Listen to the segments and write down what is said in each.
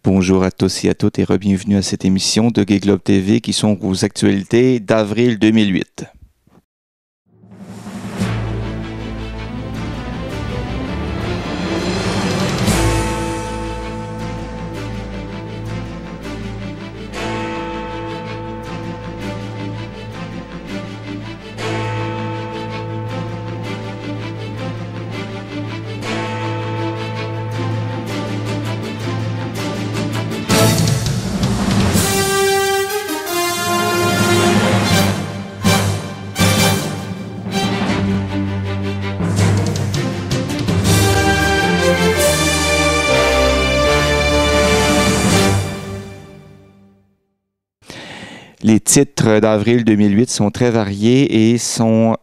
Bonjour à tous et à toutes et bienvenue à cette émission de Gay Globe TV qui sont aux actualités d'avril 2008. Les titres d'avril 2008 sont très variés et sont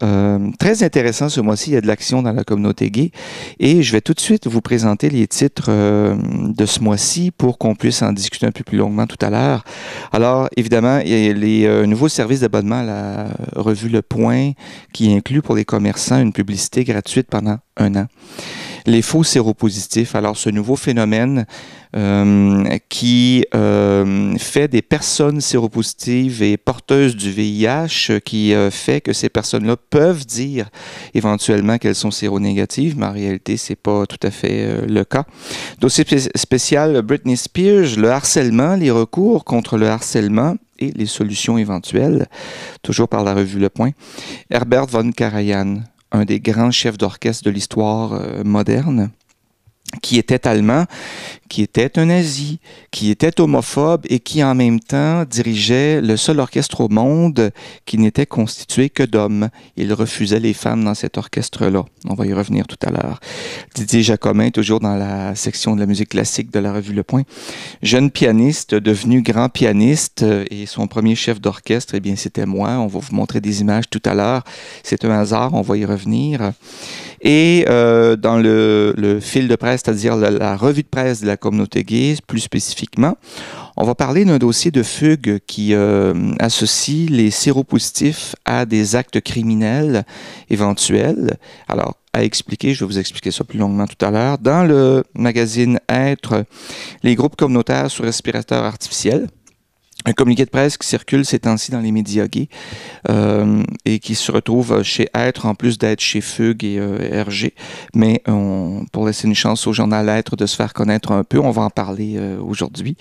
très intéressants ce mois-ci. Il y a de l'action dans la communauté gay. Et je vais tout de suite vous présenter les titres de ce mois-ci pour qu'on puisse en discuter un peu plus longuement tout à l'heure. Alors, évidemment, il y a les nouveaux services d'abonnement à la revue Le Point qui inclut pour les commerçants une publicité gratuite pendant 1 an. Les faux séropositifs, alors ce nouveau phénomène qui fait des personnes séropositives et porteuses du VIH qui fait que ces personnes-là peuvent dire éventuellement qu'elles sont séronégatives, mais en réalité, c'est pas tout à fait le cas. Dossier spécial Britney Spears, le harcèlement, les recours contre le harcèlement et les solutions éventuelles, toujours par la revue Le Point. Herbert von Karajan, un des grands chefs d'orchestre de l'histoire moderne, qui était allemand, qui était un nazi, qui était homophobe et qui en même temps dirigeait le seul orchestre au monde qui n'était constitué que d'hommes. Il refusait les femmes dans cet orchestre-là. On va y revenir tout à l'heure. Didier Jacobin, toujours dans la section de la musique classique de la revue Le Point. Jeune pianiste, devenu grand pianiste et son premier chef d'orchestre, eh bien c'était moi. On va vous montrer des images tout à l'heure. C'est un hasard, on va y revenir. Et dans le fil de presse, c'est-à-dire la revue de presse de la communauté gay, plus spécifiquement, on va parler d'un dossier de fugue qui associe les séropositifs à des actes criminels éventuels. Alors, à expliquer, je vais vous expliquer ça plus longuement tout à l'heure. Dans le magazine Être, les groupes communautaires sur respirateurs artificiels, un communiqué de presse qui circule ces temps-ci dans les médias gays et qui se retrouve chez Être en plus d'être chez Fugue et RG. Mais pour laisser une chance au journal Être de se faire connaître un peu, on va en parler aujourd'hui.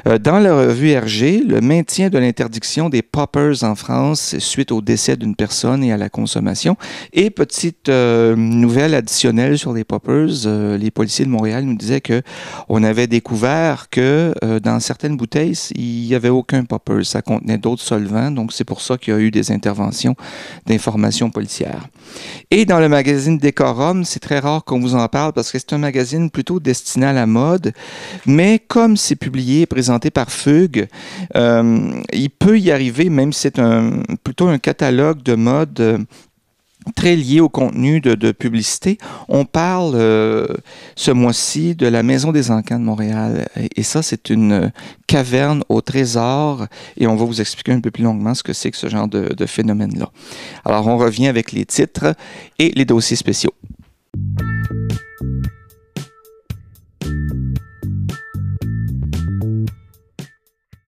Dans la revue RG, le maintien de l'interdiction des poppers en France suite au décès d'une personne et à la consommation. Et petite nouvelle additionnelle sur les poppers, les policiers de Montréal nous disaient que on avait découvert que dans certaines bouteilles, il y avait aucun popper, ça contenait d'autres solvants, donc c'est pour ça qu'il y a eu des interventions d'information policière. Et dans le magazine Décorum, c'est très rare qu'on vous en parle parce que c'est un magazine plutôt destiné à la mode, mais comme c'est publié et présenté par Fugue, il peut y arriver, même si c'est plutôt un catalogue de mode très lié au contenu de publicité. On parle ce mois-ci de la Maison des Encans de Montréal. Et ça, c'est une caverne au trésor. Et on va vous expliquer un peu plus longuement ce que c'est que ce genre de phénomène-là. Alors, on revient avec les titres et les dossiers spéciaux.